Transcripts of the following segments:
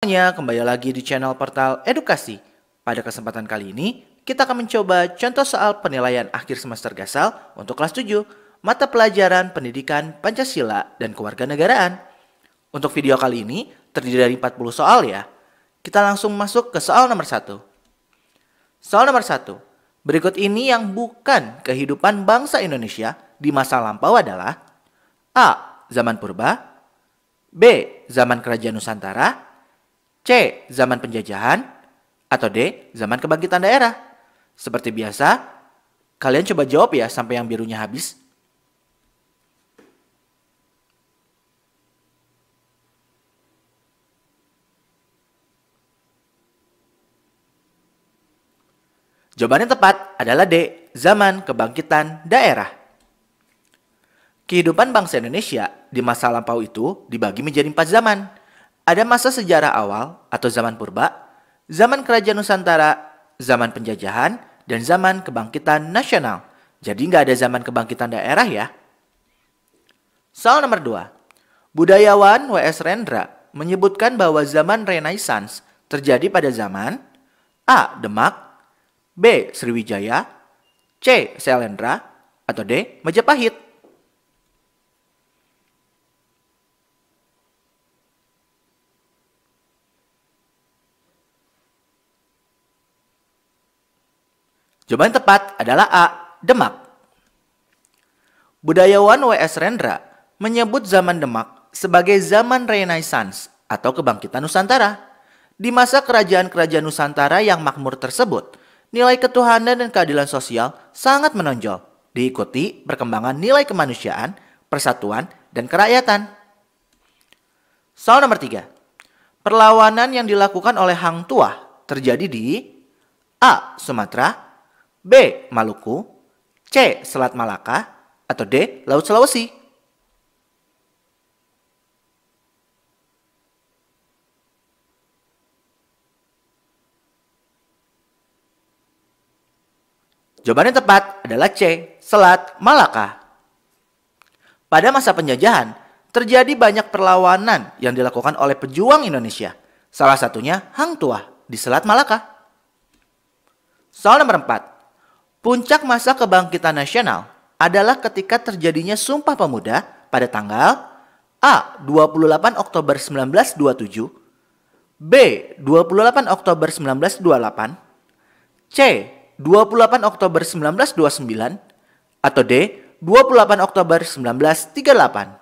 semuanya, kembali lagi di channel Portal Edukasi. Pada kesempatan kali ini, kita akan mencoba contoh soal penilaian akhir semester Gasal untuk kelas 7, mata pelajaran Pendidikan Pancasila dan Kewarganegaraan. Untuk video kali ini, terdiri dari 40 soal ya. Kita langsung masuk ke soal nomor 1. Soal nomor 1. Berikut ini yang bukan kehidupan bangsa Indonesia di masa lampau adalah A. Zaman purba, B. Zaman kerajaan Nusantara, C. Zaman penjajahan, atau D. Zaman kebangkitan daerah. Seperti biasa, kalian coba jawab ya sampai yang birunya habis. Jawaban yang tepat adalah D. Zaman kebangkitan daerah. Kehidupan bangsa Indonesia di masa lampau itu dibagi menjadi 4 zaman. Ada masa sejarah awal atau zaman purba, zaman kerajaan Nusantara, zaman penjajahan, dan zaman kebangkitan nasional. Jadi nggak ada zaman kebangkitan daerah ya. Soal nomor 2. Budayawan W.S. Rendra menyebutkan bahwa zaman Renaissance terjadi pada zaman A. Demak, B. Sriwijaya, C. Syailendra, atau D. Majapahit. Jawaban yang tepat adalah A. Demak. Budayawan W.S. Rendra menyebut zaman Demak sebagai zaman Renaissance atau kebangkitan Nusantara. Di masa kerajaan-kerajaan Nusantara yang makmur tersebut, nilai ketuhanan dan keadilan sosial sangat menonjol, diikuti perkembangan nilai kemanusiaan, persatuan, dan kerakyatan. Soal nomor 3. Perlawanan yang dilakukan oleh Hang Tuah terjadi di A. Sumatera, B. Maluku, C. Selat Malaka, atau D. Laut Sulawesi. Jawaban yang tepat adalah C. Selat Malaka. Pada masa penjajahan, terjadi banyak perlawanan yang dilakukan oleh pejuang Indonesia. Salah satunya Hang Tuah di Selat Malaka. Soal nomor 4. Puncak masa kebangkitan nasional adalah ketika terjadinya Sumpah Pemuda pada tanggal A. 28 Oktober 1927, B. 28 Oktober 1928, C. 28 Oktober 1929, atau D. 28 Oktober 1938.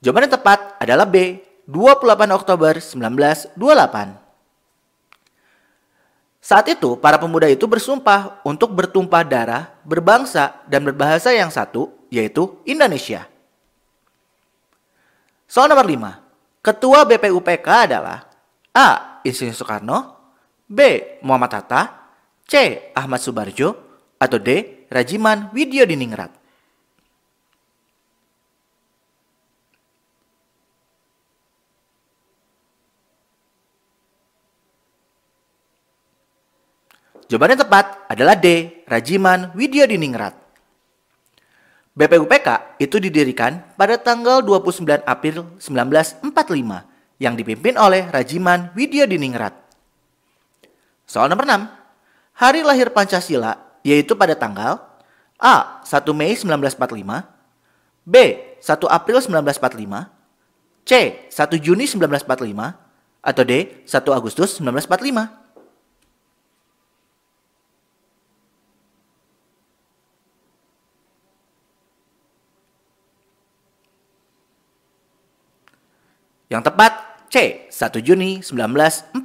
Jawaban yang tepat adalah B. 28 Oktober 1928. Saat itu, para pemuda itu bersumpah untuk bertumpah darah, berbangsa, dan berbahasa yang satu, yaitu Indonesia. Soal nomor 5. Ketua BPUPK adalah A. Insinyur Soekarno, B. Muhammad Hatta, C. Ahmad Subarjo, atau D. Rajiman Widyodiningrat. Jawaban yang tepat adalah D. Rajiman Widyodiningrat. BPUPK itu didirikan pada tanggal 29 April 1945 yang dipimpin oleh Rajiman Widyodiningrat. Soal nomor 6. Hari lahir Pancasila yaitu pada tanggal A. 1 Mei 1945, B. 1 April 1945, C. 1 Juni 1945, atau D. 1 Agustus 1945. Yang tepat C. 1 Juni 1945.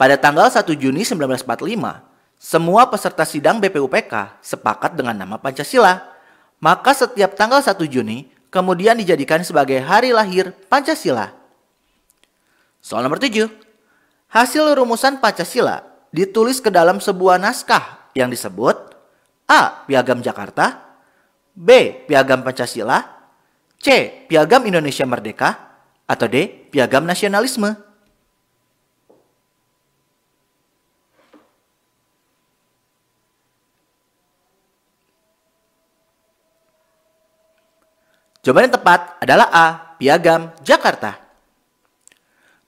Pada tanggal 1 Juni 1945, semua peserta sidang BPUPK sepakat dengan nama Pancasila. Maka setiap tanggal 1 Juni kemudian dijadikan sebagai hari lahir Pancasila. Soal nomor 7. Hasil rumusan Pancasila ditulis ke dalam sebuah naskah yang disebut A. Piagam Jakarta, B. Piagam Pancasila, C. Piagam Indonesia Merdeka, atau D. Piagam Nasionalisme. Jawaban yang tepat adalah A. Piagam Jakarta.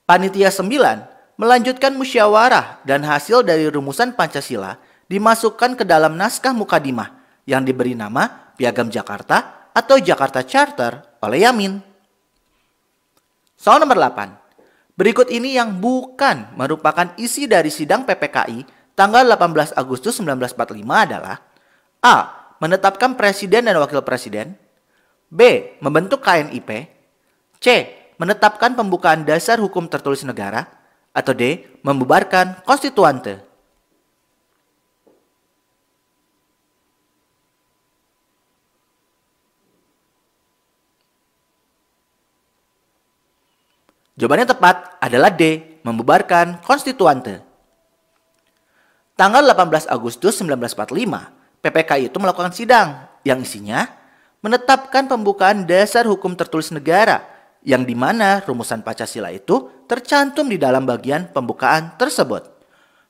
Panitia 9 melanjutkan musyawarah dan hasil dari rumusan Pancasila dimasukkan ke dalam naskah mukadimah yang diberi nama Piagam Jakarta atau Jakarta Charter oleh Yamin. Soal nomor 8. Berikut ini yang bukan merupakan isi dari sidang PPKI tanggal 18 Agustus 1945 adalah A. Menetapkan presiden dan wakil presiden. B. Membentuk KNIP. C. Menetapkan pembukaan dasar hukum tertulis negara. Atau D. Membubarkan konstituante. Jawabannya tepat adalah D. Membubarkan konstituante. Tanggal 18 Agustus 1945, PPKI itu melakukan sidang yang isinya menetapkan pembukaan dasar hukum tertulis negara yang dimana rumusan Pancasila itu tercantum di dalam bagian pembukaan tersebut.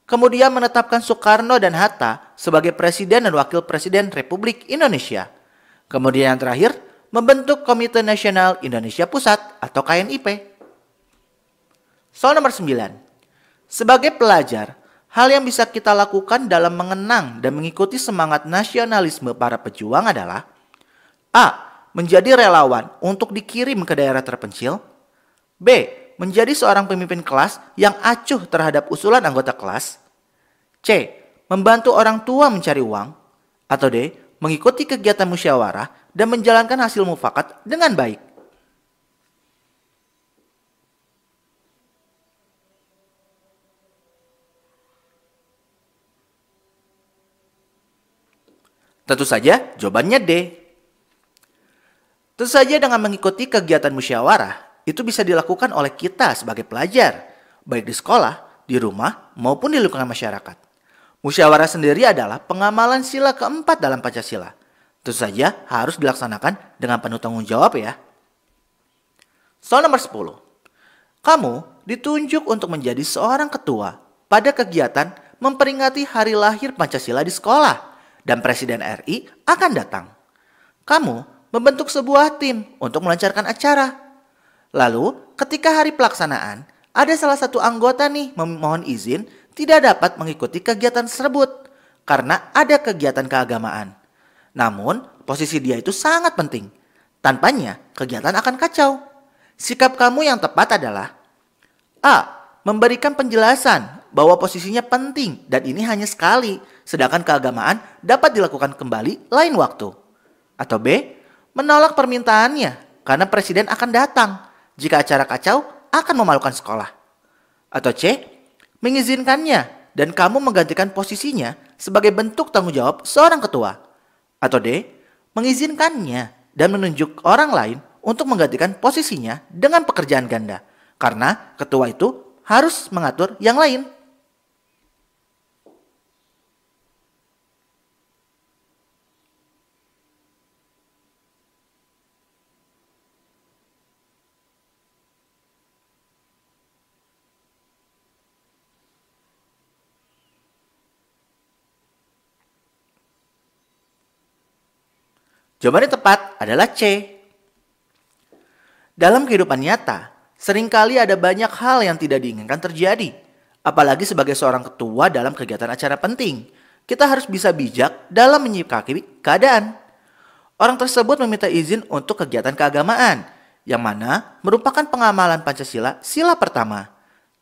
Kemudian menetapkan Soekarno dan Hatta sebagai Presiden dan Wakil Presiden Republik Indonesia. Kemudian yang terakhir, membentuk Komite Nasional Indonesia Pusat atau KNIP. Soal nomor 9. Sebagai pelajar, hal yang bisa kita lakukan dalam mengenang dan mengikuti semangat nasionalisme para pejuang adalah A. Menjadi relawan untuk dikirim ke daerah terpencil. B. Menjadi seorang pemimpin kelas yang acuh terhadap usulan anggota kelas. C. Membantu orang tua mencari uang. Atau D. Mengikuti kegiatan musyawarah dan menjalankan hasil mufakat dengan baik. Tentu saja jawabannya D. Tentu saja dengan mengikuti kegiatan musyawarah, itu bisa dilakukan oleh kita sebagai pelajar, baik di sekolah, di rumah, maupun di lingkungan masyarakat. Musyawarah sendiri adalah pengamalan sila keempat dalam Pancasila. Tentu saja harus dilaksanakan dengan penuh tanggung jawab ya. Soal nomor 10. Kamu ditunjuk untuk menjadi seorang ketua pada kegiatan memperingati hari lahir Pancasila di sekolah. Dan Presiden RI akan datang. Kamu membentuk sebuah tim untuk melancarkan acara. Lalu ketika hari pelaksanaan, ada salah satu anggota nih memohon izin tidak dapat mengikuti kegiatan tersebut karena ada kegiatan keagamaan. Namun posisi dia itu sangat penting. Tanpanya kegiatan akan kacau. Sikap kamu yang tepat adalah A. Memberikan penjelasan bahwa posisinya penting dan ini hanya sekali, sedangkan keagamaan dapat dilakukan kembali lain waktu. Atau B. Menolak permintaannya karena presiden akan datang. Jika acara kacau, akan memalukan sekolah. Atau C. Mengizinkannya dan kamu menggantikan posisinya sebagai bentuk tanggung jawab seorang ketua. Atau D. Mengizinkannya dan menunjuk orang lain untuk menggantikan posisinya dengan pekerjaan ganda. Karena ketua itu harus mengatur yang lain. Jawaban yang tepat adalah C. Dalam kehidupan nyata, seringkali ada banyak hal yang tidak diinginkan terjadi. Apalagi sebagai seorang ketua dalam kegiatan acara penting. Kita harus bisa bijak dalam menyikapi keadaan. Orang tersebut meminta izin untuk kegiatan keagamaan, yang mana merupakan pengamalan Pancasila sila pertama.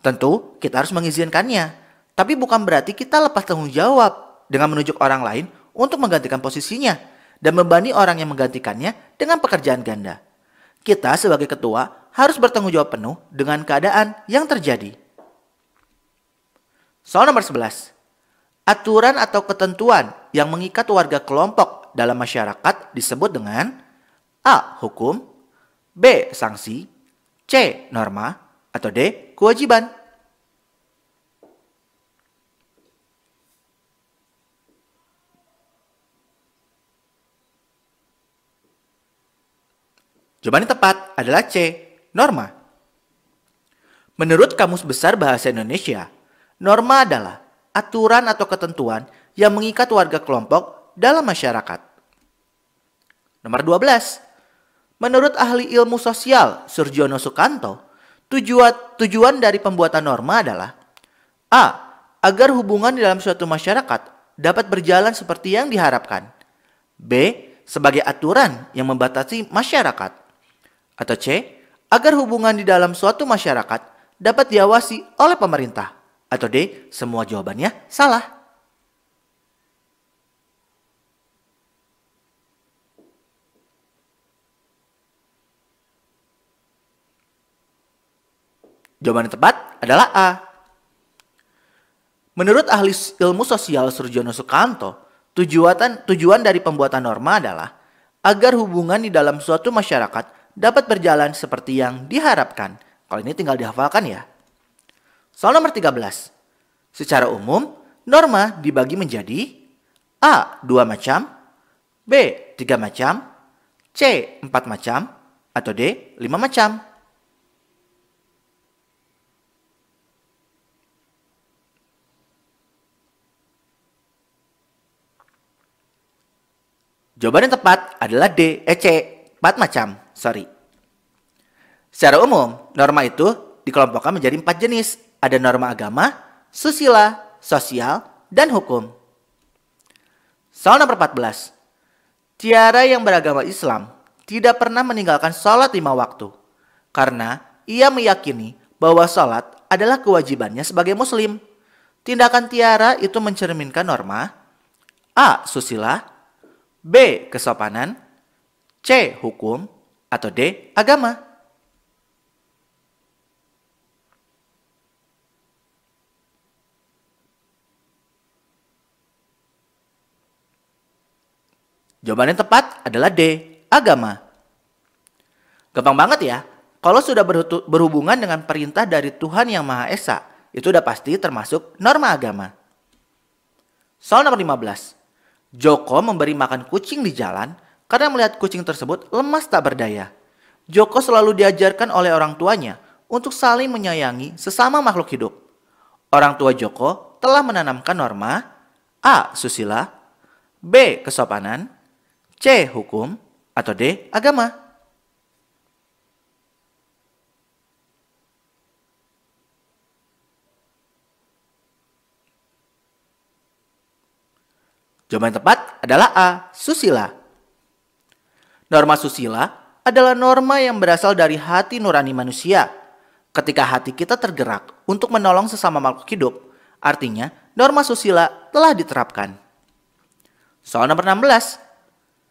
Tentu kita harus mengizinkannya, tapi bukan berarti kita lepas tanggung jawab dengan menunjuk orang lain untuk menggantikan posisinya dan membebani orang yang menggantikannya dengan pekerjaan ganda. Kita sebagai ketua harus bertanggung jawab penuh dengan keadaan yang terjadi. Soal nomor 11. Aturan atau ketentuan yang mengikat warga kelompok dalam masyarakat disebut dengan A. Hukum, B. Sanksi, C. Norma, atau D. Kewajiban. Jawaban yang tepat adalah C. Norma. Menurut Kamus Besar Bahasa Indonesia, norma adalah aturan atau ketentuan yang mengikat warga kelompok dalam masyarakat. Nomor 12. Menurut ahli ilmu sosial Surjono Sukanto, tujuan dari pembuatan norma adalah A. Agar hubungan di dalam suatu masyarakat dapat berjalan seperti yang diharapkan. B. Sebagai aturan yang membatasi masyarakat. Atau C. Agar hubungan di dalam suatu masyarakat dapat diawasi oleh pemerintah. Atau D. Semua jawabannya salah. Jawaban yang tepat adalah A. Menurut ahli ilmu sosial Surjono Sukanto, tujuan dari pembuatan norma adalah agar hubungan di dalam suatu masyarakat dapat berjalan seperti yang diharapkan. Kalau ini tinggal dihafalkan ya. Soal nomor 13. Secara umum, norma dibagi menjadi A. 2 macam, B. 3 macam, C. 4 macam, atau D. 5 macam. Jawaban yang tepat adalah C. 4 macam. Secara umum, norma itu dikelompokkan menjadi 4 jenis. Ada norma agama, susila, sosial, dan hukum. Soal nomor 14. Tiara yang beragama Islam tidak pernah meninggalkan sholat 5 waktu. Karena ia meyakini bahwa sholat adalah kewajibannya sebagai muslim. Tindakan Tiara itu mencerminkan norma A. Susila, B. Kesopanan, C. Hukum, atau D. Agama. Jawaban yang tepat adalah D. Agama. Gampang banget ya. Kalau sudah berhubungan dengan perintah dari Tuhan Yang Maha Esa, itu udah pasti termasuk norma agama. Soal nomor 15. Joko memberi makan kucing di jalan karena melihat kucing tersebut lemas tak berdaya. Joko selalu diajarkan oleh orang tuanya untuk saling menyayangi sesama makhluk hidup. Orang tua Joko telah menanamkan norma A. Susila, B. Kesopanan, C. Hukum, atau D. Agama. Jawaban yang tepat adalah A. Susila. Norma susila adalah norma yang berasal dari hati nurani manusia. Ketika hati kita tergerak untuk menolong sesama makhluk hidup, artinya norma susila telah diterapkan. Soal nomor 16.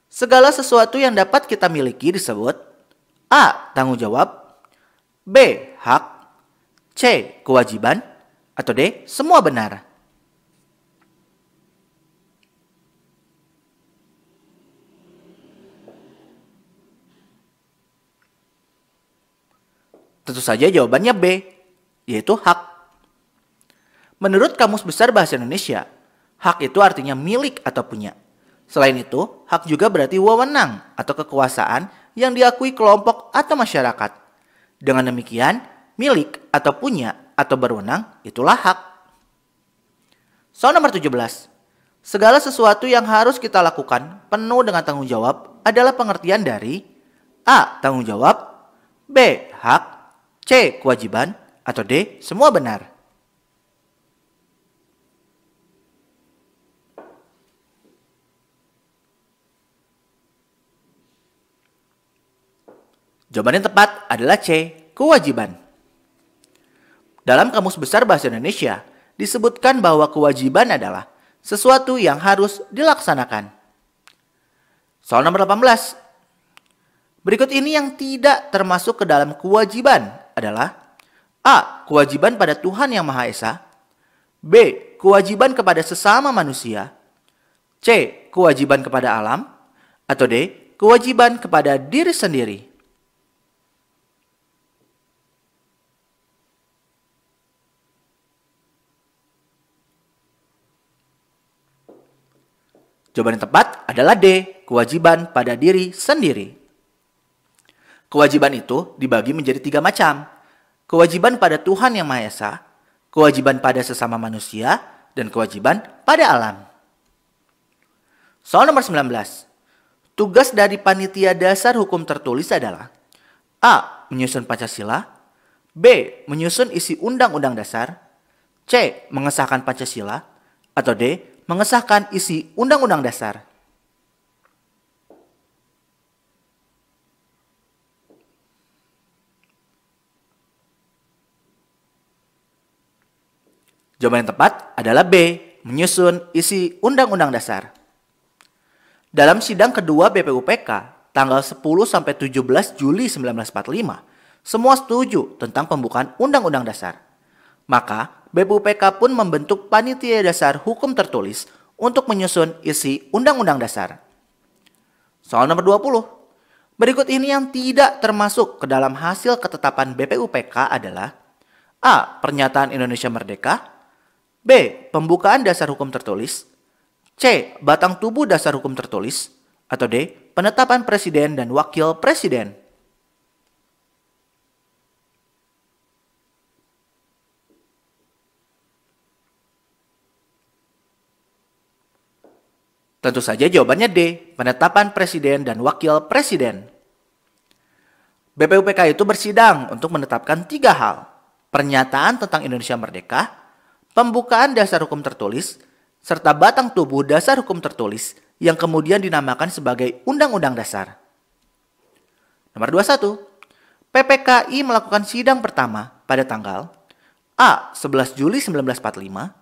Segala sesuatu yang dapat kita miliki disebut A. Tanggung jawab, B. Hak, C. Kewajiban, atau D. Semua benar. Tentu saja jawabannya B, yaitu hak. Menurut Kamus Besar Bahasa Indonesia, hak itu artinya milik atau punya. Selain itu, hak juga berarti wewenang atau kekuasaan yang diakui kelompok atau masyarakat. Dengan demikian, milik atau punya atau berwenang itulah hak. Soal nomor 17. Segala sesuatu yang harus kita lakukan penuh dengan tanggung jawab adalah pengertian dari A. Tanggung jawab, B. Hak, C. Kewajiban, atau D. Semua benar. Jawaban yang tepat adalah C. Kewajiban. Dalam Kamus Besar Bahasa Indonesia, disebutkan bahwa kewajiban adalah sesuatu yang harus dilaksanakan. Soal nomor 18. Berikut ini yang tidak termasuk ke dalam kewajiban adalah A. Kewajiban pada Tuhan Yang Maha Esa, B. Kewajiban kepada sesama manusia, C. Kewajiban kepada alam, atau D. Kewajiban kepada diri sendiri. Jawaban yang tepat adalah D. Kewajiban pada diri sendiri. Kewajiban itu dibagi menjadi 3 macam. Kewajiban pada Tuhan Yang Maha Esa, kewajiban pada sesama manusia, dan kewajiban pada alam. Soal nomor 19. Tugas dari panitia dasar hukum tertulis adalah A. Menyusun Pancasila, B. Menyusun isi Undang-Undang Dasar, C. Mengesahkan Pancasila, atau D. Mengesahkan isi Undang-Undang Dasar. Jawaban yang tepat adalah B. Menyusun isi Undang-Undang Dasar. Dalam sidang kedua BPUPK, tanggal 10-17 Juli 1945, semua setuju tentang pembukaan Undang-Undang Dasar. Maka, BPUPK pun membentuk panitia dasar hukum tertulis untuk menyusun isi Undang-Undang Dasar. Soal nomor 20. Berikut ini yang tidak termasuk ke dalam hasil ketetapan BPUPK adalah A. Pernyataan Indonesia Merdeka, B. Pembukaan dasar hukum tertulis, C. Batang tubuh dasar hukum tertulis, atau D. Penetapan presiden dan wakil presiden. Tentu saja jawabannya D. Penetapan presiden dan wakil presiden. BPUPK itu bersidang untuk menetapkan 3 hal. Pernyataan tentang Indonesia Merdeka, pembukaan dasar hukum tertulis, serta batang tubuh dasar hukum tertulis yang kemudian dinamakan sebagai Undang-Undang Dasar. Nomor 21. PPKI melakukan sidang pertama pada tanggal A. 11 Juli 1945,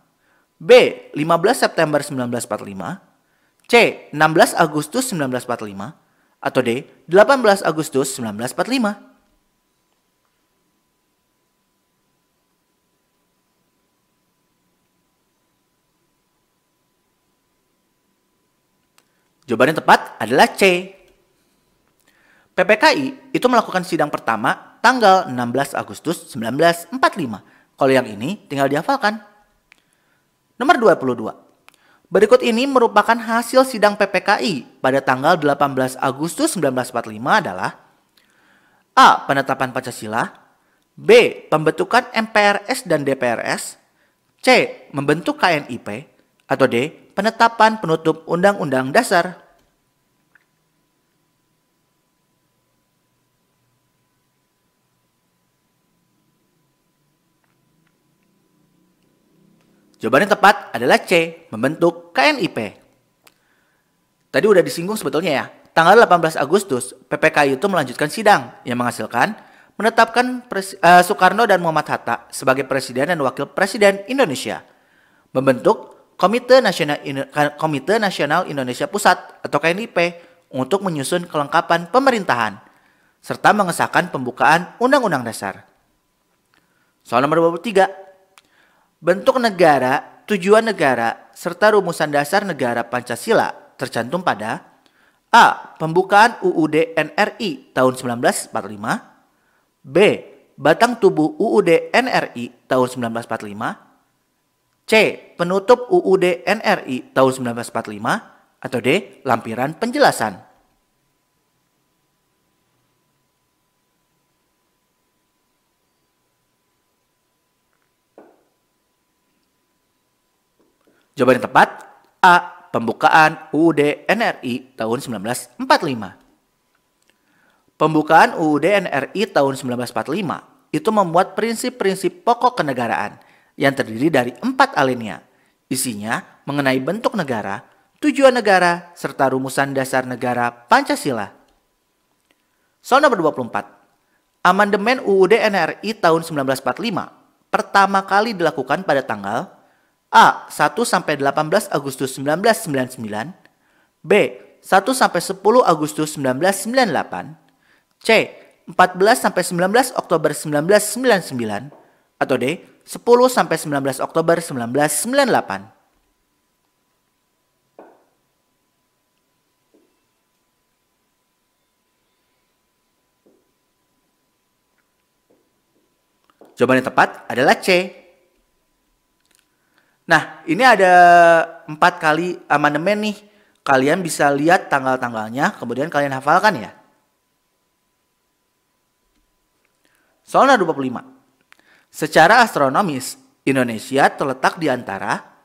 B. 15 September 1945, C. 16 Agustus 1945, atau D. 18 Agustus 1945. Jawaban yang tepat adalah C. PPKI itu melakukan sidang pertama tanggal 16 Agustus 1945. Kalau yang ini tinggal dihafalkan. Nomor 22. Berikut ini merupakan hasil sidang PPKI pada tanggal 18 Agustus 1945 adalah A. Penetapan Pancasila, B. Pembentukan MPRS dan DPRS, C. Membentuk KNIP, atau D. Penetapan penutup Undang-Undang Dasar. Jawaban yang tepat adalah C. Membentuk KNIP. Tadi udah disinggung sebetulnya ya. Tanggal 18 Agustus, PPKI itu melanjutkan sidang yang menghasilkan menetapkan Soekarno dan Muhammad Hatta sebagai Presiden dan Wakil Presiden Indonesia. Membentuk Komite Nasional Indonesia Pusat atau KNIP untuk menyusun kelengkapan pemerintahan serta mengesahkan pembukaan Undang-Undang Dasar. Soal nomor 23. Bentuk negara, tujuan negara, serta rumusan dasar negara Pancasila tercantum pada A. Pembukaan UUD NRI tahun 1945, B. Batang tubuh UUD NRI tahun 1945, C. Penutup UUD NRI tahun 1945, atau D. Lampiran penjelasan. Jawaban yang tepat A. Pembukaan UUD NRI tahun 1945. Pembukaan UUD NRI tahun 1945 itu memuat prinsip-prinsip pokok kenegaraan yang terdiri dari 4 alinea. Isinya mengenai bentuk negara, tujuan negara, serta rumusan dasar negara Pancasila. Soal nomor 24. Amandemen UUD NRI tahun 1945 pertama kali dilakukan pada tanggal A. 1-18 Agustus 1999, B. 1-10 Agustus 1998, C. 14-19 Oktober 1999, atau D. 10-19 Oktober 1998. Jawaban yang tepat adalah C. Nah, ini ada 4 kali amandemen nih. Kalian bisa lihat tanggal-tanggalnya, kemudian kalian hafalkan ya. Soal 25. Secara astronomis, Indonesia terletak di antara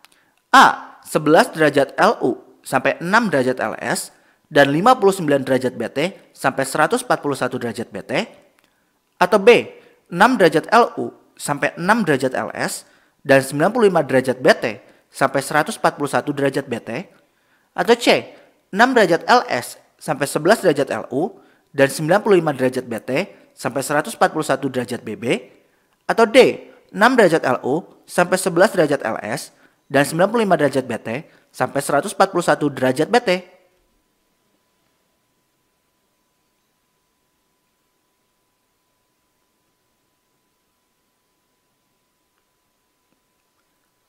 A. 11 derajat LU sampai 6 derajat LS dan 59 derajat BT sampai 141 derajat BT, atau B, 6 derajat LU sampai 6 derajat LS dan 95 derajat BT sampai 141 derajat BT, atau C, 6 derajat LS sampai 11 derajat LU dan 95 derajat BT sampai 141 derajat BB, atau D, 6 derajat LU sampai 11 derajat LS dan 95 derajat BT sampai 141 derajat BT.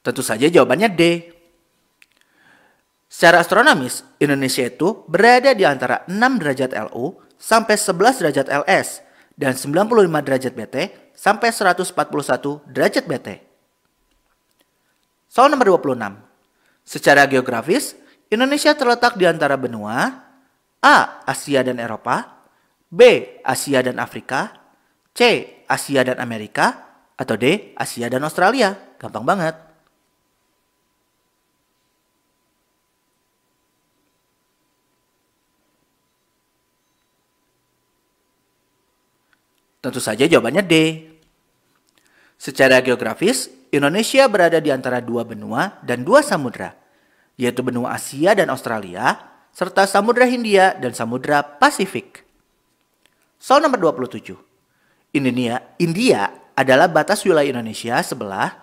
Tentu saja jawabannya D. Secara astronomis, Indonesia itu berada di antara 6 derajat LU sampai 11 derajat LS dan 95 derajat BT sampai 141 derajat BT. Soal nomor 26. Secara geografis, Indonesia terletak di antara benua A. Asia dan Eropa, B. Asia dan Afrika, C. Asia dan Amerika, atau D. Asia dan Australia. Gampang banget. Tentu saja jawabannya D. Secara geografis, Indonesia berada di antara dua benua dan dua samudra, yaitu benua Asia dan Australia, serta Samudra Hindia dan Samudra Pasifik. Soal nomor 27. India adalah batas wilayah Indonesia sebelah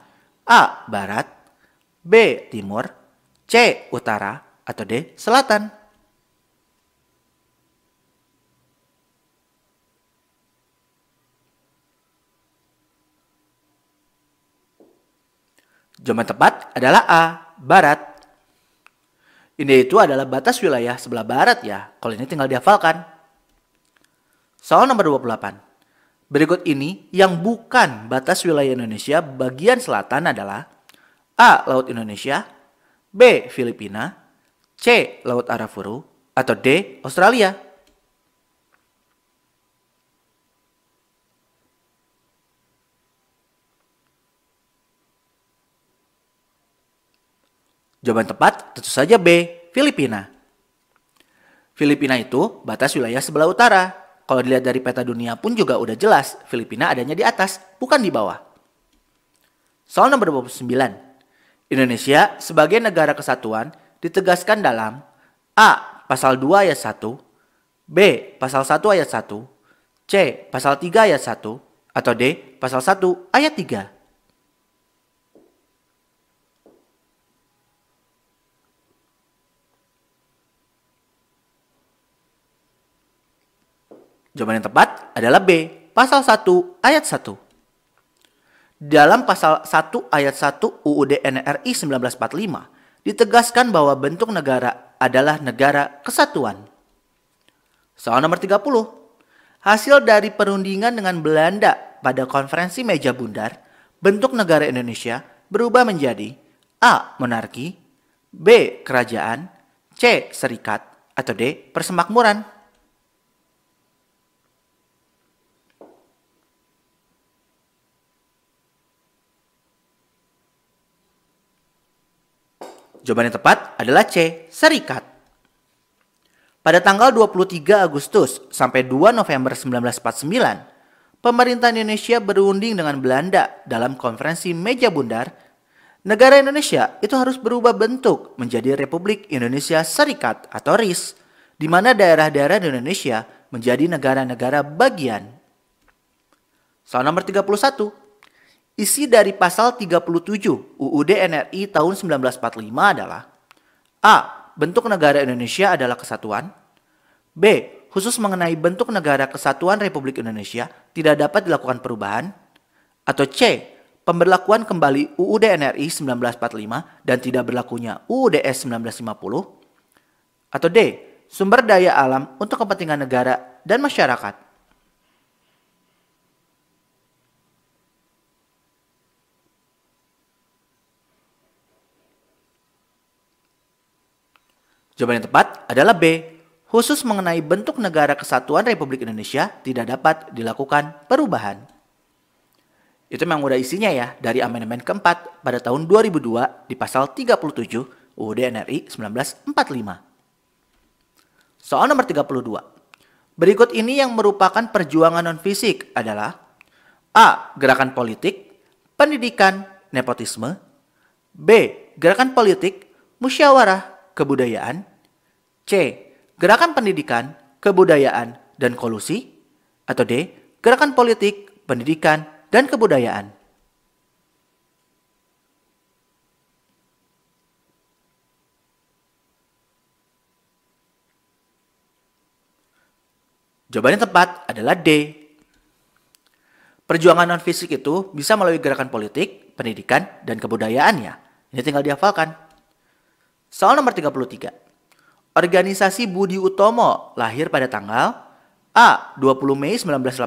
A. Barat, B. Timur, C. Utara, atau D. Selatan. Jawaban tepat adalah A. Barat. India itu adalah batas wilayah sebelah barat ya. Kalau ini tinggal dihafalkan. Soal nomor 28. Berikut ini yang bukan batas wilayah Indonesia bagian selatan adalah A. Laut Indonesia, B. Filipina, C. Laut Arafuru, atau D. Australia. Jawaban tepat tentu saja B. Filipina. Filipina itu batas wilayah sebelah utara. Kalau dilihat dari peta dunia pun juga udah jelas Filipina adanya di atas, bukan di bawah. Soal nomor 29. Indonesia sebagai negara kesatuan ditegaskan dalam A. Pasal 2 ayat 1, B. Pasal 1 ayat 1, C. Pasal 3 ayat 1, atau D. Pasal 1 ayat 3. Jawaban yang tepat adalah B. Pasal 1 ayat 1. Dalam pasal 1 ayat 1 UUD NRI 1945 ditegaskan bahwa bentuk negara adalah negara kesatuan. Soal nomor 30. Hasil dari perundingan dengan Belanda pada konferensi meja bundar, bentuk negara Indonesia berubah menjadi A. Monarki, B. Kerajaan, C. Serikat, atau D. Persemakmuran. Jawaban yang tepat adalah C. Serikat. Pada tanggal 23 Agustus sampai 2 November 1949, pemerintah Indonesia berunding dengan Belanda dalam konferensi meja bundar. Negara Indonesia itu harus berubah bentuk menjadi Republik Indonesia Serikat atau RIS, di mana daerah-daerah di Indonesia menjadi negara-negara bagian. Soal nomor 31. Isi dari pasal 37 UUD NRI tahun 1945 adalah A. Bentuk negara Indonesia adalah kesatuan, B. Khusus mengenai bentuk negara kesatuan Republik Indonesia tidak dapat dilakukan perubahan, atau C. Pemberlakuan kembali UUD NRI 1945 dan tidak berlakunya UUDS 1950, atau D. Sumber daya alam untuk kepentingan negara dan masyarakat. Jawaban yang tepat adalah B. Khusus mengenai bentuk negara kesatuan Republik Indonesia tidak dapat dilakukan perubahan. Itu memang udah isinya ya dari amandemen keempat pada tahun 2002 di pasal 37 UUD NRI 1945. Soal nomor 32. Berikut ini yang merupakan perjuangan non-fisik adalah A. Gerakan politik, pendidikan, nepotisme. B. Gerakan politik, musyawarah, kebudayaan. C. Gerakan pendidikan, kebudayaan, dan kolusi. Atau D. Gerakan politik, pendidikan, dan kebudayaan. Jawaban yang tepat adalah D. Perjuangan non-fisik itu bisa melalui gerakan politik, pendidikan, dan kebudayaan ya. Ini tinggal dihafalkan. Soal nomor 33. Organisasi Budi Utomo lahir pada tanggal A. 20 Mei 1980,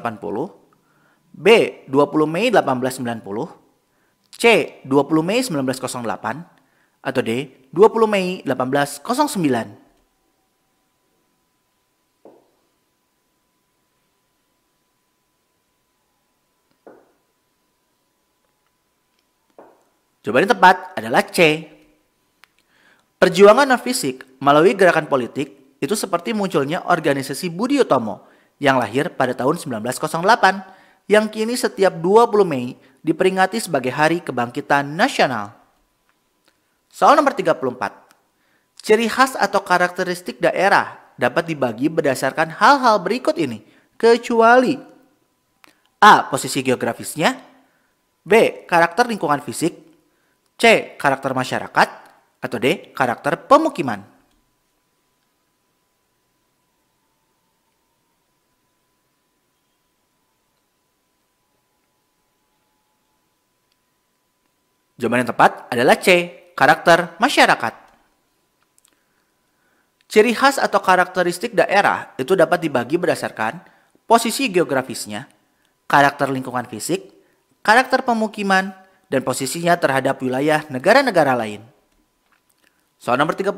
B. 20 Mei 1890, C. 20 Mei 1908, atau D. 20 Mei 1809. Jawaban yang tepat adalah C. Perjuangan non-fisik melalui gerakan politik itu seperti munculnya organisasi Budi Utomo yang lahir pada tahun 1908 yang kini setiap 20 Mei diperingati sebagai Hari Kebangkitan Nasional. Soal nomor 34. Ciri khas atau karakteristik daerah dapat dibagi berdasarkan hal-hal berikut ini, kecuali A. Posisi geografisnya, B. Karakter lingkungan fisik, C. Karakter masyarakat, atau D. Karakter pemukiman. Jawaban yang tepat adalah C. Karakter masyarakat. Ciri khas atau karakteristik daerah itu dapat dibagi berdasarkan posisi geografisnya, karakter lingkungan fisik, karakter pemukiman, dan posisinya terhadap wilayah negara-negara lain. Soal nomor 35.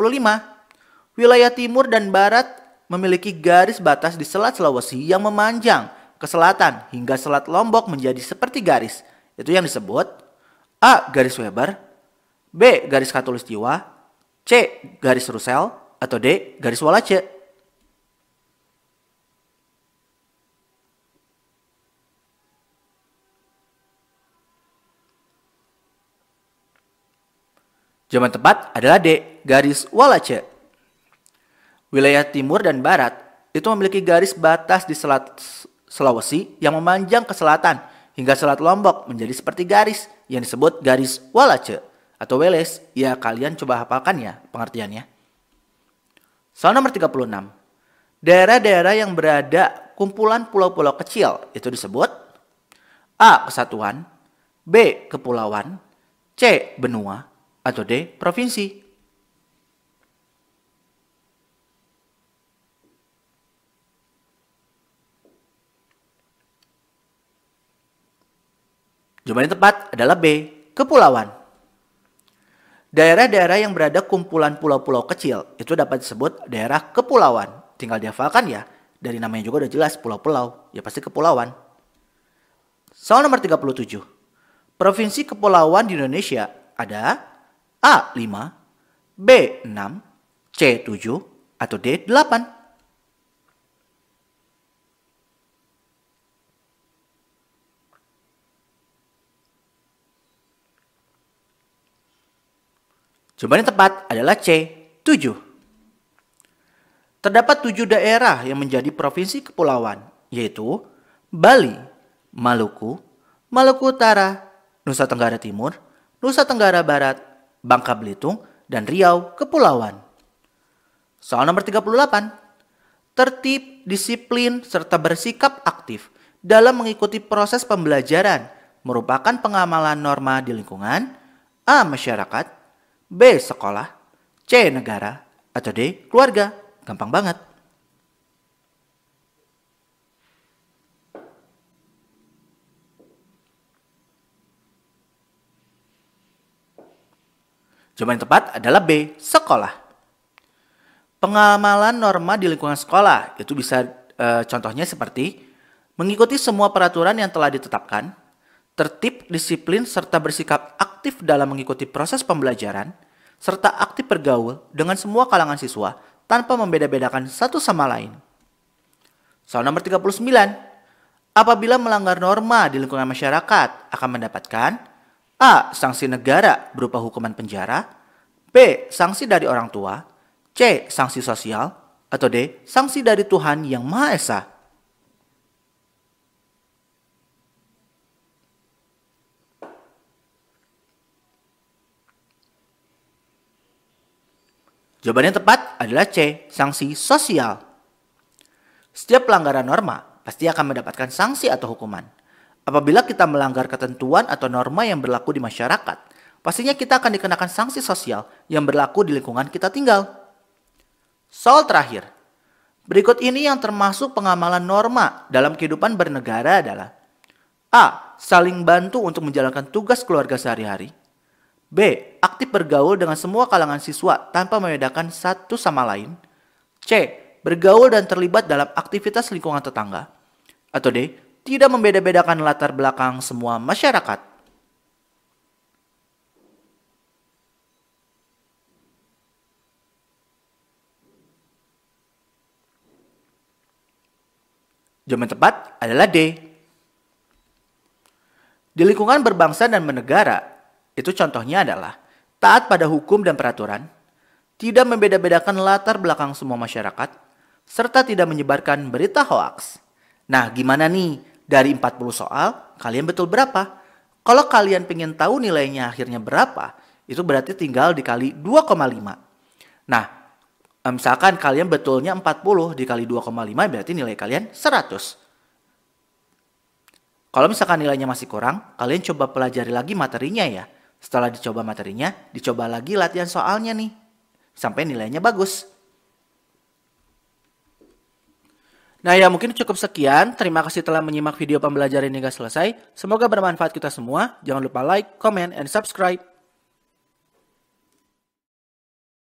Wilayah timur dan barat memiliki garis batas di Selat Sulawesi yang memanjang ke selatan hingga Selat Lombok menjadi seperti garis. Itu yang disebut A. Garis Weber, B. Garis Khatulistiwa, C. Garis Russell, atau D. Garis Wallace. Jawaban tepat adalah D. Garis Wallace. Wilayah timur dan barat itu memiliki garis batas di Selat Sulawesi yang memanjang ke selatan hingga Selat Lombok menjadi seperti garis yang disebut garis Wallace atau Welles. Ya, kalian coba hafalkan ya pengertiannya. Soal nomor 36. Daerah-daerah yang berada kumpulan pulau-pulau kecil itu disebut A. Kesatuan, B. Kepulauan, C. Benua, atau D. Provinsi. Jawaban yang tepat adalah B. Kepulauan. Daerah-daerah yang berada kumpulan pulau-pulau kecil itu dapat disebut daerah kepulauan. Tinggal dihafalkan ya. Dari namanya juga udah jelas pulau-pulau. Ya pasti kepulauan. Soal nomor 37. Provinsi kepulauan di Indonesia ada A. 5, B. 6, C. 7, atau D. 8. Jawaban yang tepat adalah C. 7. Terdapat 7 daerah yang menjadi provinsi kepulauan, yaitu Bali, Maluku, Maluku Utara, Nusa Tenggara Timur, Nusa Tenggara Barat, Bangka Belitung, dan Riau Kepulauan. Soal nomor 38. Tertib, disiplin, serta bersikap aktif dalam mengikuti proses pembelajaran merupakan pengamalan norma di lingkungan A. Masyarakat, B. Sekolah, C. Negara, atau D. Keluarga. Gampang banget. Jawaban yang tepat adalah B. Sekolah. Pengamalan norma di lingkungan sekolah itu bisa contohnya seperti mengikuti semua peraturan yang telah ditetapkan, tertib, disiplin, serta bersikap aktif dalam mengikuti proses pembelajaran, serta aktif bergaul dengan semua kalangan siswa tanpa membeda-bedakan satu sama lain. Soal nomor 39. Apabila melanggar norma di lingkungan masyarakat akan mendapatkan A. Sanksi negara berupa hukuman penjara, B. Sanksi dari orang tua, C. Sanksi sosial, atau D. Sanksi dari Tuhan Yang Maha Esa. Jawaban yang tepat adalah C. Sanksi sosial. Setiap pelanggaran norma pasti akan mendapatkan sanksi atau hukuman. Apabila kita melanggar ketentuan atau norma yang berlaku di masyarakat, pastinya kita akan dikenakan sanksi sosial yang berlaku di lingkungan kita tinggal. Soal terakhir. Berikut ini yang termasuk pengamalan norma dalam kehidupan bernegara adalah A. Saling bantu untuk menjalankan tugas keluarga sehari-hari. B. Aktif bergaul dengan semua kalangan siswa tanpa membedakan satu sama lain. C. Bergaul dan terlibat dalam aktivitas lingkungan tetangga. Atau D. Tidak membeda-bedakan latar belakang semua masyarakat. Jawaban tepat adalah D. Di lingkungan berbangsa dan bernegara, itu contohnya adalah taat pada hukum dan peraturan, tidak membeda-bedakan latar belakang semua masyarakat, serta tidak menyebarkan berita hoaks. Nah, gimana nih? Dari 40 soal, kalian betul berapa? Kalau kalian pengen tahu nilainya akhirnya berapa, itu berarti tinggal dikali 2,5. Nah, misalkan kalian betulnya 40 dikali 2,5 berarti nilai kalian 100. Kalau misalkan nilainya masih kurang, kalian coba pelajari lagi materinya ya. Setelah dicoba materinya, dicoba lagi latihan soalnya nih. Sampai nilainya bagus. Nah ya mungkin cukup sekian. Terima kasih telah menyimak video pembelajaran hingga selesai. Semoga bermanfaat kita semua. Jangan lupa like, comment, and subscribe.